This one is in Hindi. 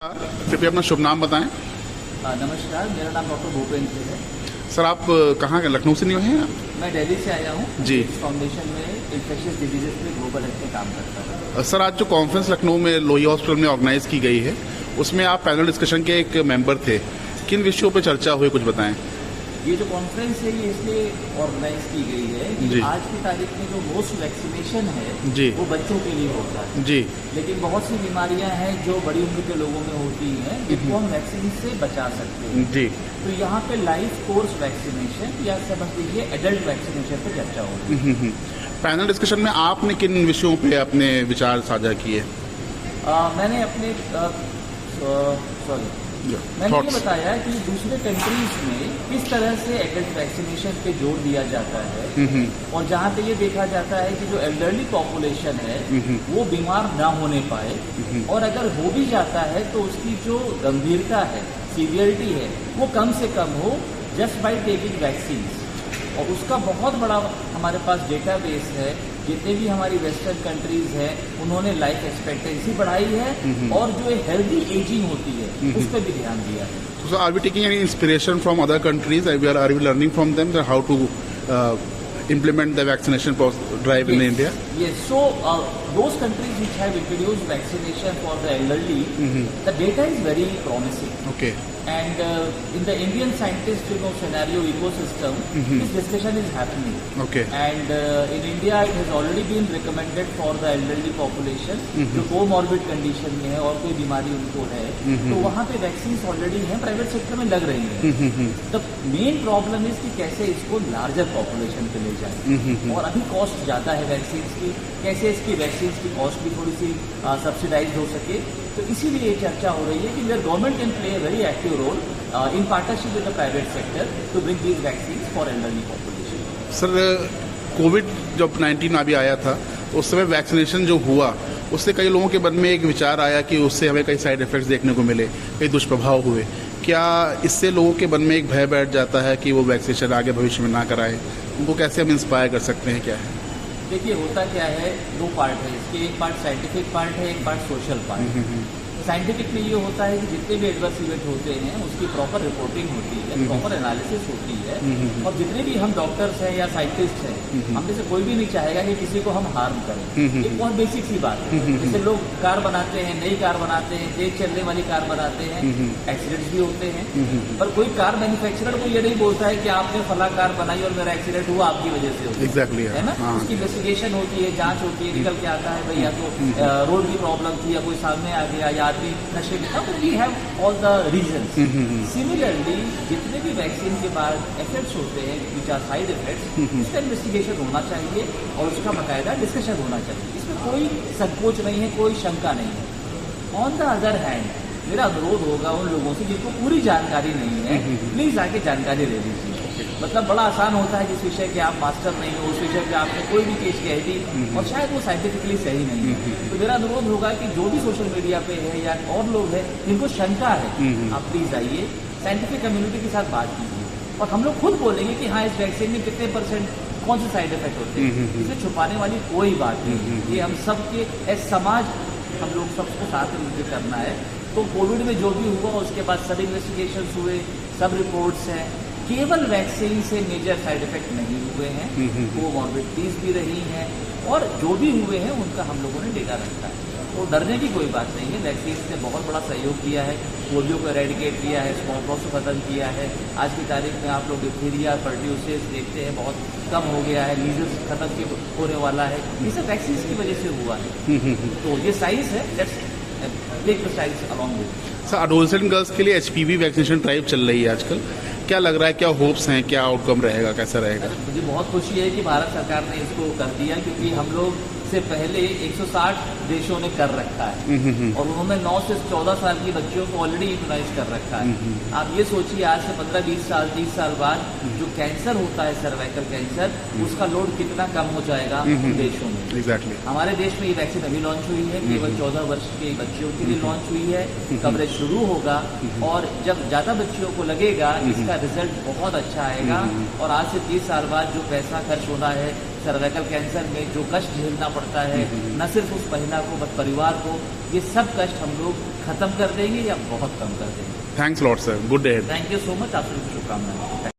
कृपया अपना शुभ नाम बताएं। नमस्कार, मेरा नाम डॉक्टर भूपेंद्र है। सर, आप कहाँ के, लखनऊ से नहीं हैं? मैं दिल्ली से आया हूँ। जी। इस फाउंडेशन में इन्फेक्शियस डिजीजेस में ग्लोबल हेल्थ में काम करता हूँ। सर, आज जो कॉन्फ्रेंस लखनऊ में लोहिया हॉस्पिटल में ऑर्गेनाइज की गई है, उसमें आप पैनल डिस्कशन के एक मेंबर थे। किन विषयों पर चर्चा हुई, कुछ बताएं। ये जो कॉन्फ्रेंस है ये इसलिए ऑर्गेनाइज की गई है जी। कि आज की तारीख में जो मोस्ट वैक्सीनेशन है जी। वो बच्चों के लिए होता है। जी। लेकिन बहुत सी बीमारियां हैं जो बड़ी उम्र के लोगों में होती हैं, जिनको हम वैक्सीन से बचा सकते हैं। जी। तो यहाँ पे लाइफ कोर्स वैक्सीनेशन या समझ लीजिए एडल्ट वैक्सीनेशन पे चर्चा होगी। पैनल डिस्कशन में आपने किन विषयों पे अपने विचार साझा किए? मैंने अपने मैंने ये बताया कि दूसरे कंट्रीज में किस तरह से एडल्ट वैक्सीनेशन पे जोर दिया जाता है और जहाँ पे ये देखा जाता है कि जो एल्डरली पॉपुलेशन है वो बीमार ना होने पाए, और अगर हो भी जाता है तो उसकी जो गंभीरता है, सीवियरिटी है, वो कम से कम हो जस्ट बाय टेकिंग वैक्सीन। और उसका बहुत बड़ा हमारे पास डेटाबेस है। जितने भी हमारी वेस्टर्न कंट्रीज हैं उन्होंने लाइफ एक्सपेक्टेंसी बढ़ाई है और जो हेल्दी एजिंग होती है उस पर भी ध्यान दिया है। So are we taking any inspiration from other countries? Are we learning from them that how to implement the vaccination drive in India? Yes. So those countries which have introduced vaccination for the elderly, the data is very promising. Okay. And in the Indian scientist scenario ecosystem, this discussion is happening. Okay. And in India, it has already been recommended for the elderly population जो कोमॉर्बिड कंडीशन में है और कोई बीमारी उनको है, तो वहाँ पे वैक्सीन ऑलरेडी हैं, प्राइवेट सेक्टर में लग रही हैं। द मेन प्रॉब्लम इज कि कैसे इसको लार्जर पॉपुलेशन पे ले जाए, और अभी कॉस्ट ज़्यादा है वैक्सीन की, कैसे इसकी वैक्सीन की कॉस्ट भी थोड़ी सी सब्सिडाइज हो सके। तो इसीलिए ये चर्चा हो रही है कि where government can play a very active role in partnership with the private sector to bring these vaccine for elderly population. Sir, covid जब 19 अभी आया था तो उस समय वैक्सीनेशन जो हुआ उससे कई लोगों के मन में एक विचार आया कि उससे हमें कई साइड इफेक्ट्स देखने को मिले, कई दुष्प्रभाव हुए। क्या इससे लोगों के मन में एक भय बैठ जाता है कि वो वैक्सीनेशन आगे भविष्य में ना कराएं? उनको कैसे हम इंस्पायर कर सकते हैं? क्या है? देखिए, होता क्या है, दो पार्ट है इसके। एक पार्ट साइंटिफिक पार्ट है, एक पार्ट सोशल पार्ट है। साइंटिफिक में ये होता है कि जितने भी एडवर्स इवेंट होते हैं उसकी प्रॉपर रिपोर्टिंग होती है, प्रॉपर एनालिसिस होती है, और जितने भी हम डॉक्टर्स हैं या साइंटिस्ट हैं, हम में से कोई भी नहीं चाहेगा कि किसी को हम हार्म करें। एक बहुत बेसिक सी बात है। जैसे लोग कार बनाते हैं, नई कार बनाते हैं, तेज चलने वाली कार बनाते हैं, एक्सीडेंट्स भी होते हैं, पर कोई कार मैन्युफैक्चरर को ये नहीं बोलता है कि आपने फला कार बनाई और मेरा एक्सीडेंट हुआ आपकी वजह से हुआ। एग्जैक्टली है ना? उसकी इन्वेस्टिगेशन होती है, जांच होती है, निकल के आता है भाई या तो रोड की प्रॉब्लम थी या कोई सामने आ गया या आदमी नशे में था। We have all the reasons. Similarly जितने भी वैक्सीन के बाद इफेक्ट्स होते हैं विच आर साइड इफेक्ट्स, इसका इन्वेस्टिगेशन होना चाहिए और उसका बाकायदा डिस्कशन होना चाहिए। इसमें कोई संकोच नहीं है, कोई शंका नहीं है। ऑन द अदर हैंड मेरा अनुरोध होगा उन लोगों से जिनको पूरी जानकारी नहीं है, प्लीज आके जानकारी ले लीजिए। मतलब बड़ा आसान होता है जिस विषय के आप मास्टर नहीं हो, उस विषय पे आपने कोई भी चीज कह दी और शायद वो साइंटिफिकली सही नहीं है। तो मेरा अनुरोध होगा कि जो भी सोशल मीडिया पे है या और लोग हैं जिनको शंका है, आप प्लीज आइए, साइंटिफिक कम्युनिटी के साथ बात कीजिए और हम लोग खुद बोलेंगे कि हाँ, इस वैक्सीन में कितने % कौन से साइड इफेक्ट होते हैं। इसमें छुपाने वाली कोई बात नहीं। ये हम सबके एज समाज हम लोग सबको साथ में मिलकर करना है। तो कोविड में जो भी हुआ उसके बाद सब इन्वेस्टिगेशन हुए, सब रिपोर्ट्स हैं, केवल वैक्सीन से मेजर साइड इफेक्ट नहीं हुए हैं, वो मॉर्बिडिटीज भी रही हैं, और जो भी हुए हैं उनका हम लोगों ने डेटा रखा है। तो डरने की कोई बात नहीं है। वैक्सीन ने बहुत बड़ा सहयोग किया है, पोलियो को एरेडिकेट किया है, स्मॉल पॉक्स को खत्म किया है। आज की तारीख में आप लोग डिप्थीरिया, पर्ट्यूसिस देखते हैं बहुत कम हो गया है, मीजल्स खत्म होने वाला है। ये सब वैक्सीन की वजह से हुआ है। तो ये साइंस है, let's take the science along with. Sir, adolescent girls के लिए HPV वैक्सीनेशन ड्राइव चल रही है आजकल, क्या लग रहा है, क्या होप्स हैं, क्या आउटकम रहेगा, कैसा रहेगा? मुझे बहुत खुशी है कि भारत सरकार ने इसको कर दिया, क्योंकि हम लोग से पहले 160 देशों ने कर रखा है और उन्होंने 9 से 14 साल की बच्चियों को ऑलरेडी इम्यूनाइज कर रखा है। आप ये सोचिए, आज से 15-20 साल 30 साल बाद जो कैंसर होता है, सर्वाइकल कैंसर, उसका लोड कितना कम हो जाएगा उन देशों में। एग्जैक्टली। हमारे देश में ये वैक्सीन अभी लॉन्च हुई है, केवल 14 वर्ष के बच्चियों के लिए लॉन्च हुई है। कवरेज शुरू होगा और जब ज्यादा बच्चियों को लगेगा इसका रिजल्ट बहुत अच्छा आएगा, और आज से 30 साल बाद जो पैसा खर्च होना है सर्वाइकल कैंसर में जो कष्ट झेलना पड़ता है, न सिर्फ उस महिला को बट परिवार को, ये सब कष्ट हम लोग खत्म कर देंगे या बहुत कम कर देंगे। Thanks lot sir, good day. Thank you so much, आप सभी को शुभकामनाएं।